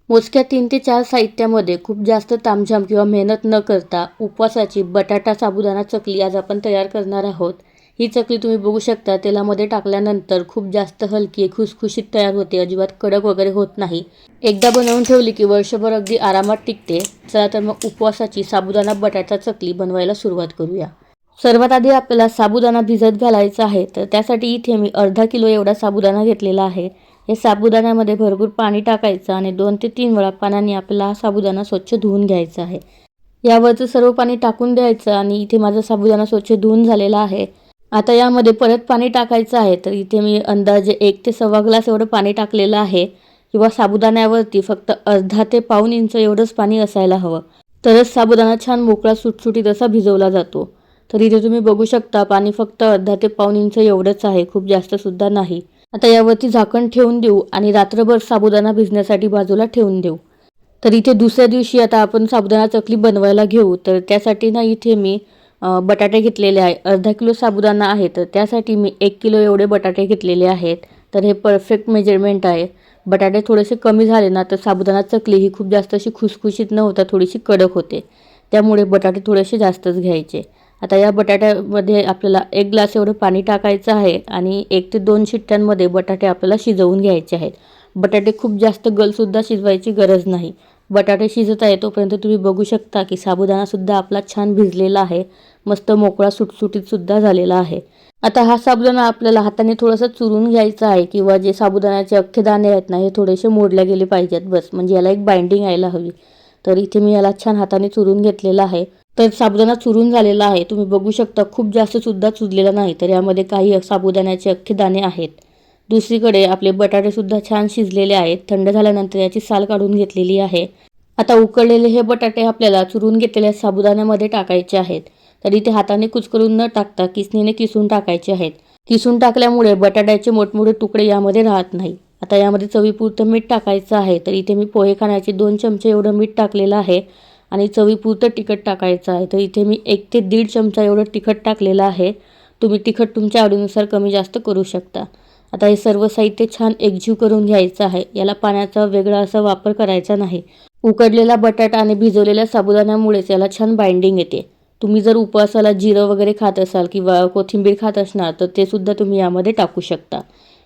मोजक्या 3 ते 4 साहित्यामध्ये खूप जास्त तामझाम किंवा मेहनत न करता उपवासाची बटाटा साबुदाणा चकली आज आपण तयार करणार आहोत. ही चकली तुम्ही बघू शकता तेलामध्ये टाकल्यानंतर खूप जास्त हलकी खुसखुशीत तयार होते. अजिबात कडक वगैरे होत नाही. एकदा बनवून ठेवली की वर्षभर अगदी आरामात टिकते. चला तर मग उपवासाची साबुदाणा बटाटा चकली बनवायला सुरुवात करूया. सर्वात आधी आपल्याला साबुदाणा भिजत घालायचा आहे. तर त्यासाठी इथे मी अर्धा किलो एवढा साबुदाणा घेतलेला आहे. हे साबुदाण्यामध्ये भरपूर पाणी टाकायचं आणि 2 ते 3 वेळा पाण्याने आपल्याला हा साबुदाणा स्वच्छ धुवून घ्यायचा आहे. यावरचं सर्व पाणी टाकून द्यायचं आणि इथे माझा साबुदाणा स्वच्छ धुवून झालेला आहे. आता यामध्ये परत पाणी टाकायचं आहे. तर इथे मी अंदाजे 1 ते सव्वा ग्लास एवढं पाणी टाकलेलं आहे किंवा साबुदाण्यावरती फक्त अर्धा ते पाऊण इंच एवढंच पाणी असायला हवं. तरच साबुदाणा छान मोकळा सुटसुटीत असा भिजवला जातो. तर इथे तुम्ही बघू शकता पाणी फक्त अर्धा ते पाऊण इंच एवढंच आहे, खूप जास्त सुद्धा नाही. आता यावरती झाकण ठेवून देऊ आणि रात्रभर साबुदाणा भिजण्यासाठी बाजूला ठेवून देऊ. तर इथे दुसऱ्या दिवशी आता आपण साबुदाणा चकली बनवायला घेऊ. तर त्यासाठी ना इथे मी बटाटे घेतलेले आहे. अर्धा किलो साबुदाणा आहे तर त्यासाठी मी 1 किलो एवढे बटाटे घेतलेले आहेत. तर हे परफेक्ट मेजरमेंट आहे. बटाटे थोडेसे कमी झाले ना तर साबुदाणा चकली ही खूप जास्त अशी खुसखुशीत न होता थोडीशी कडक होते. त्यामुळे बटाटे थोडेसे जास्तच घ्यायचे. आता या बटाट्यामध्ये आपल्याला 1 ग्लास एवढं पाणी टाकायचं आहे आणि 1 ते 2 शिट्ट्यांमध्ये बटाटे आपल्याला शिजवून घ्यायचे आहेत. बटाटे खूप जास्त गलसुद्धा शिजवायची गरज नाही. बटाटे शिजत आहे तोपर्यंत तुम्ही बघू शकता की साबुदाणासुद्धा आपला छान भिजलेला आहे. मस्त मोकळा सुटसुटीतसुद्धा झालेला आहे. आता हा साबुदाणा आपल्याला हाताने थोडंसं चुरून घ्यायचा आहे किंवा जे साबुदाण्याचे अख्खे दाणे आहेत ना हे थोडेसे मोडले गेले पाहिजेत बस, म्हणजे याला एक बाइंडिंग यायला हवी. तर इथे मी याला छान हाताने चुरून घेतलेला आहे. तर साबुदाणा चुरून झालेला आहे. तुम्ही बघू शकता खूप जास्त सुद्धा चुरलेला नाही. तर यामध्ये काही साबुदाण्याचे अख्खे दाणे आहेत. दुसरीकडे आपले बटाटेसुद्धा छान शिजलेले आहेत. थंड झाल्यानंतर याची साल काढून घेतलेली आहे. आता उकळलेले हे बटाटे आपल्याला चुरून घेतलेल्या साबुदाण्यामध्ये टाकायचे आहेत. तर इथे हाताने कुचकरून न टाकता किसणीने किसून टाकायचे आहेत. किसून टाकल्यामुळे बटाट्याचे मोठमोठे तुकडे यामध्ये राहत नाही. आता यामध्ये चवीपुरतं मीठ टाकायचं आहे. तर इथे मी पोहे खाण्याचे 2 चमचे एवढं मीठ टाकलेलं आहे आणि चवीपुरतं तिखट टाकायचं आहे. तर इथे मी 1 ते 1.5 चमचा एवढं तिखट टाकलेलं आहे. तुम्ही तिखट तुमच्या आवडीनुसार कमी जास्त करू शकता. आता हे सर्व साहित्य छान एकजीव करून घ्यायचं आहे. याला पाण्याचा वेगळा असा वापर करायचा नाही. उकडलेला बटाटा आणि भिजवलेल्या साबुदाण्यामुळेच याला छान बाइंडिंग येते. तुम्ही जर उपवासाला जिरं वगैरे खात असाल किंवा कोथिंबीर खात असणार तर ते सुद्धा तुम्ही यामध्ये टाकू शकता.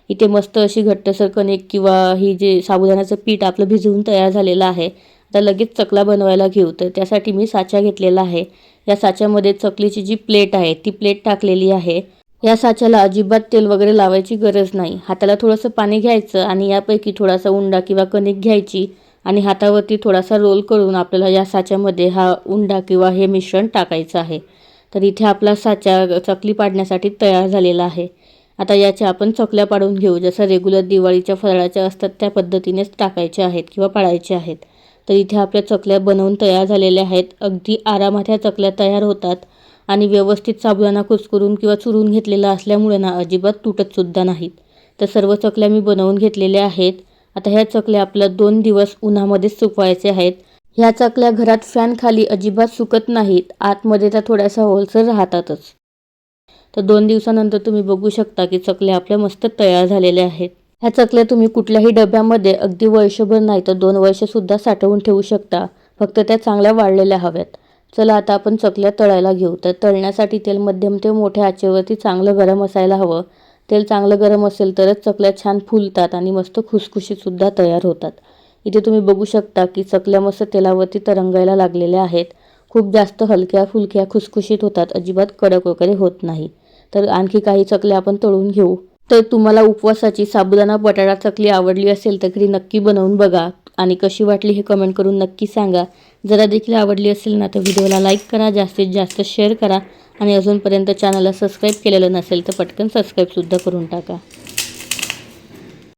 इथे मस्त अशी घट्टसर कणिक किंवा ही जे साबुदाण्याचं पीठ आपलं भिजवून तयार झालेलं आहे. आता लगेच चकला बनवायला घेऊ. तर त्यासाठी मी साचा घेतलेला आहे. या साच्यामध्ये चकलीची जी प्लेट आहे ती प्लेट टाकलेली आहे. या साच्याला अजिबात तेल वगैरे लावायची गरज नाही. हाताला थोडंसं पाणी घ्यायचं आणि यापैकी थोडासा उंडा किंवा कणिक घ्यायची आणि हातावरती थोडासा रोल करून आपल्याला या साच्यामध्ये हा उंडा किंवा हे मिश्रण टाकायचं आहे. तर इथे आपला साचा चकली पाडण्यासाठी तयार झालेला आहे. आता याच्या आपण चकल्या पाडून घेऊ. जसं रेग्युलर दिवाळीच्या फराळाच्या असतात त्या पद्धतीनेच टाकायच्या आहेत किंवा पाडायच्या आहेत. तर इथे आपल्या चकल्या बनवून तयार झालेल्या आहेत. अगदी आरामात ह्या चकल्या तयार होतात आणि व्यवस्थित साबुदाणा कुस्करून किंवा चुरून घेतलेला असल्यामुळे ना अजिबात तुटतसुद्धा नाहीत. तर सर्व चकल्या मी बनवून घेतलेल्या आहेत. आता ह्या चकल्या आपल्या 2 दिवस उन्हामध्येच सुकवायचे आहेत. ह्या चकल्या घरात फॅन खाली अजिबात सुकत नाहीत. आतमध्ये त्या थोड्याशा ओलसर राहतातच. तर 2 दिवसानंतर तुम्ही बघू शकता की चकल्या आपल्या मस्त तयार झालेल्या आहेत. ह्या चकल्या तुम्ही कुठल्याही डब्यामध्ये अगदी वर्षभर नाही तर 2 वर्षसुद्धा साठवून ठेवू शकता. फक्त त्या चांगल्या वाळलेल्या हव्यात. चला आता आपण चकल्या तळायला घेऊ. तर तळण्यासाठी तेल मध्यम ते मोठ्या आचेवरती चांगलं गरम असायला हवं. तेल चांगलं गरम असेल तरच चकल्या छान फुलतात आणि मस्त खुसखुशीतसुद्धा तयार होतात. इथे तुम्ही बघू शकता की चकल्या मस्त तेलावरती तरंगायला लागलेल्या आहेत. खूप जास्त हलक्या फुलक्या खुसखुशीत होतात. अजिबात कडक वगैरे होत नाही. तर आणखी काही चकल्या आपण तळून घेऊ. तर तुम्हाला उपवासाची साबुदाणा बटाटा चकली आवडली असेल तर घरी नक्की बनवून बघा आणि कशी वाटली हे कमेंट करून नक्की सांगा. जरा देखील आवडली असेल ना तर व्हिडिओला लाईक करा, जास्तीत जास्त शेअर करा आणि अजूनपर्यंत चॅनलला सबस्क्राईब केलेलं नसेल तर पटकन सबस्क्राईबसुद्धा करून टाका.